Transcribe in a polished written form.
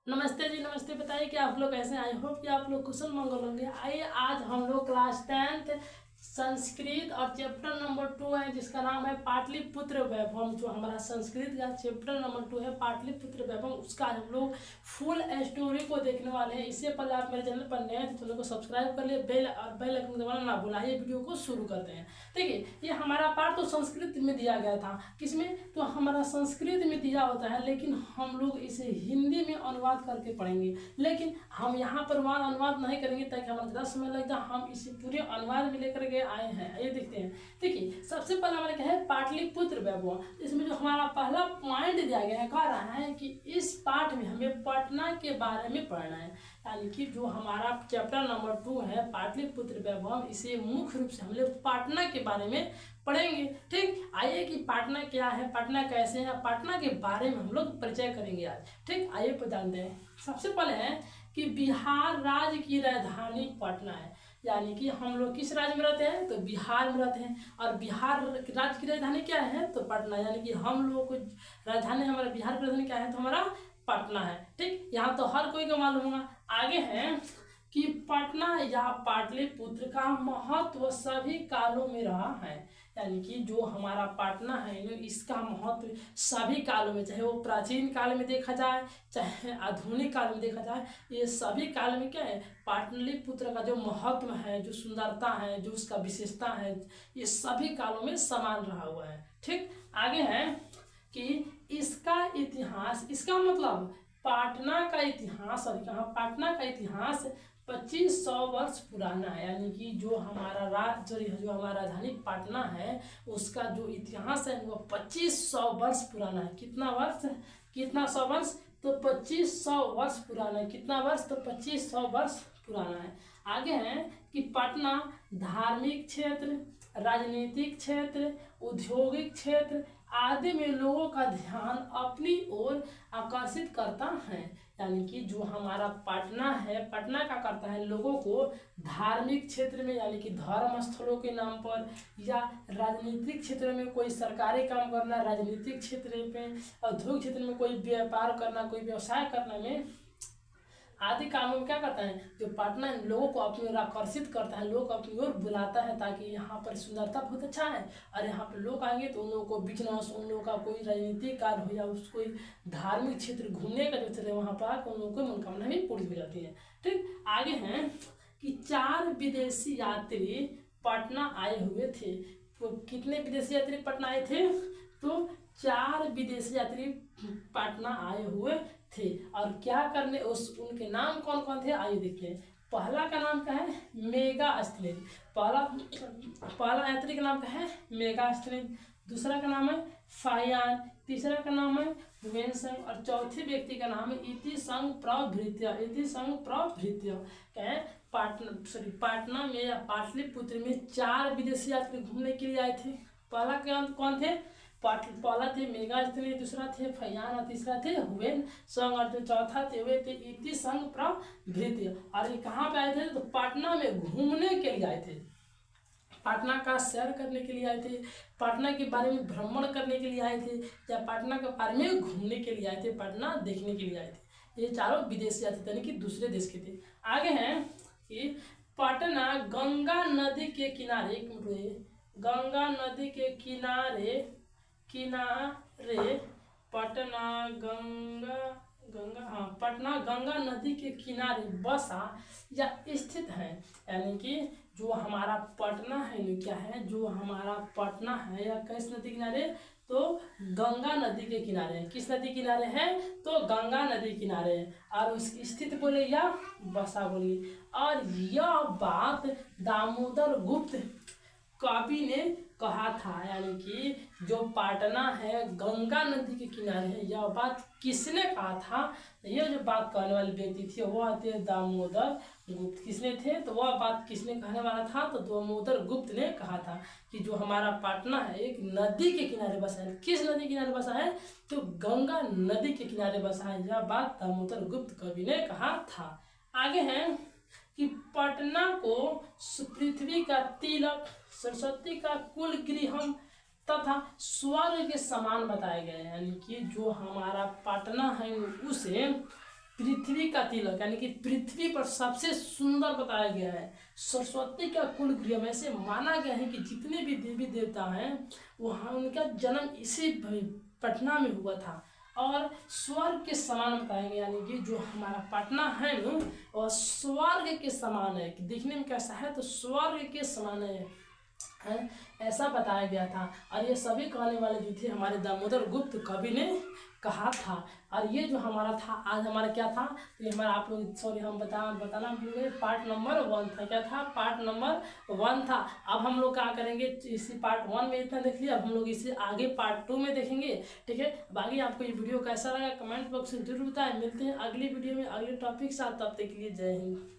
नमस्ते जी, नमस्ते। बताइए कि आप लोग कैसे हैं। आई होप कि आप लोग कुशल मंगल होंगे। आइए आज हम लोग क्लास 10th संस्कृत और चैप्टर नंबर 2 है जिसका नाम है पाटलिपुत्र वैभव। जो हमारा संस्कृत का चैप्टर नंबर 2 है पाटलिपुत्र वैभव, उसका हम लोग फुल स्टोरी को देखने वाले हैं। इससे पहले आप मेरे चैनल पर नए हैं तो चैनल को सब्सक्राइब कर लिए, बेल आइकन दबाना ना भूला। ये वीडियो को शुरू करते हैं। देखिए, ये हमारा पाठ तो संस्कृत में दिया गया था। किसमें? तो हमारा संस्कृत में दिया होता है, लेकिन हम लोग इसे हिंदी में अनुवाद करके पढ़ेंगे। लेकिन हम यहाँ पर अनुवाद नहीं करेंगे ताकि हमारा ज़्यादा समय लग जाए। हम इसे पूरे अनुवाद में लेकर के आए हैं। ये देखते हैं। देखिए, सबसे पहले हमारे क्या है, पाटलिपुत्र वैभव। इसमें जो हमारा पहला पॉइंट दिया गया है, कह रहा है कि इस पाठ में हमें पटना के बारे में पढ़ना है। यानी कि जो हमारा चैप्टर नंबर 2 है पाटलिपुत्र वैभव, इसे मुख्य रूप से हम लोग पटना के बारे में पढ़ेंगे। ठीक, आइए कि पटना क्या है, पटना कैसे है, पटना के बारे में हम लोग परिचय करेंगे आज। ठीक, आइए पर जानते हैं। सबसे पहले है कि बिहार राज्य की राजधानी पटना है। यानी कि हम लोग किस राज्य में रहते हैं, तो बिहार में रहते हैं। और बिहार राज्य की राजधानी क्या है, तो पटना। यानी कि हम लोग को राजधानी, हमारा बिहार की राजधानी क्या है, तो हमारा पटना है। ठीक, यहाँ तो हर कोई को मालूम होगा। आगे है कि पटना या पाटलिपुत्र का महत्व सभी कालों में रहा है। यानी कि जो हमारा पटना है इसका महत्व सभी कालों में, चाहे वो प्राचीन काल में देखा जाए चाहे आधुनिक काल में देखा जाए, ये सभी काल में क्या है, पाटलिपुत्र का जो महत्व है, जो सुंदरता है, जो उसका विशेषता है, ये सभी कालों में समान रहा हुआ है। ठीक, आगे है कि इसका इतिहास, इसका मतलब पटना का इतिहास, और कहाँ, पटना का इतिहास 2500 वर्ष पुराना है। यानी कि जो हमारा जो हमारा राजधानी पटना है उसका जो इतिहास है वो 2500 वर्ष पुराना है। कितना वर्ष, कितना 100 वर्ष, तो 2500 वर्ष पुराना है। कितना वर्ष, तो 2500 वर्ष पुराना है। आगे है कि पटना धार्मिक क्षेत्र, राजनीतिक क्षेत्र, औद्योगिक क्षेत्र आदि में लोगों का ध्यान अपनी ओर आकर्षित करता है। यानी कि जो हमारा पटना है, पटना क्या करता है, लोगों को धार्मिक क्षेत्र में, यानी कि धर्म स्थलों के नाम पर, या राजनीतिक क्षेत्र में कोई सरकारी काम करना, राजनीतिक क्षेत्र में, औद्योगिक क्षेत्र में कोई व्यापार करना, कोई व्यवसाय करने में आदि कामों में क्या करता है, जो पटना लोगों को अपनी ओर आकर्षित करता है, लोग अपनी ओर बुलाता है, ताकि यहाँ पर सुंदरता बहुत अच्छा है और यहाँ पर लोग आएंगे तो उन लोगों को बिजनेस, उन लोगों का कोई राजनीतिक कार्य हो या उस कोई धार्मिक क्षेत्र घूमने का जो क्षेत्र है वहाँ पर आकर उन लोगों को मनोकामना भी पूरी हो जाती है। ठीक, आगे हैं कि 4 विदेशी यात्री पटना आए हुए थे। तो कितने विदेशी यात्री पटना आए थे, तो 4 विदेशी यात्री पटना आए हुए थे। और क्या करने, उनके नाम कौन कौन थे, आइए देखते हैं। पहला का नाम क्या है, मेगास्थनीज। पहला यात्री का नाम क्या है, मेगास्थनीज। दूसरा का नाम है फायान। तीसरा का नाम है वेनसंग। और चौथे व्यक्ति का नाम है इतिसंग प्रभृत्य। इतिसंग प्रभृत्य क्या है, पटना में या पाटलिपुत्र में 4 विदेशी यात्री घूमने के लिए आए थे। पहला कौन थे, पहला थे मेगास्थनी, दूसरा थे फयान और तीसरा थे हुवेन संग, और जो चौथा थे वे थे इतिसंग प्रभृत्य। और ये कहाँ पे आए थे, तो पटना में घूमने के लिए आए थे। पटना का सैर करने के लिए आए थे, पटना के बारे में भ्रमण करने के लिए आए थे, या पटना के बारे में घूमने के लिए आए थे, पटना देखने के लिए आए थे। ये चारों विदेशी आए थे, यानी कि दूसरे देश के थे। आगे हैं कि पटना गंगा नदी के किनारे, गंगा नदी के किनारे पटना पटना गंगा नदी के किनारे बसा या स्थित है। यानी कि जो हमारा पटना है क्या है, जो हमारा पटना है या किस नदी किनारे, तो गंगा नदी के किनारे है। किस नदी किनारे है, तो गंगा नदी किनारे है। और उसकी स्थित बोले या बसा बोलिए। और यह बात दामोदर गुप्त कवि ने कहा था। यानी कि जो पटना है गंगा नदी के किनारे है, यह बात किसने कहा था, ये जो बात कहने वाले व्यक्ति थे वह थे दामोदर गुप्त। किसने थे, तो वह बात किसने कहने वाला था, तो दामोदर गुप्त ने कहा था कि जो हमारा पटना है एक नदी के किनारे बसा है। किस नदी के किनारे बसा है, तो गंगा नदी के किनारे बसा है। यह बात दामोदर गुप्त कवि ने कहा था। आगे है कि पटना को पृथ्वी का तिलक, सरस्वती का कुल गृहम तथा स्वर्ग के समान बताए गए हैं। यानी कि जो हमारा पटना है उसे पृथ्वी का तिलक, यानी कि पृथ्वी पर सबसे सुंदर बताया गया है। सरस्वती का कुल गृह में से माना गया है कि जितने भी देवी देवता हैं वहाँ उनका जन्म इसी पटना में हुआ था। और स्वर्ग के समान बताया गया, यानी कि जो हमारा पटना है ना वह स्वर्ग के समान है। दिखने में कैसा है, तो स्वर्ग के समान है, ऐसा बताया गया था। और ये सभी कहने वाले जो थे हमारे दामोदर गुप्त कवि ने कहा था। और ये जो हमारा था आज हमारा क्या था, तो ये हमारा आप लोग सॉरी हम बताना भूल गए, पार्ट नंबर 1 था। क्या था, पार्ट नंबर 1 था। अब हम लोग क्या करेंगे, इसी पार्ट 1 में इतना देख लिया, अब हम लोग इसे आगे पार्ट 2 में देखेंगे। ठीक है, बाकी आपको ये वीडियो कैसा लगा कमेंट बॉक्स में जरूर बताएं। मिलते हैं अगली वीडियो में अगले टॉपिक के साथ, तब तक के लिए जय हिंद।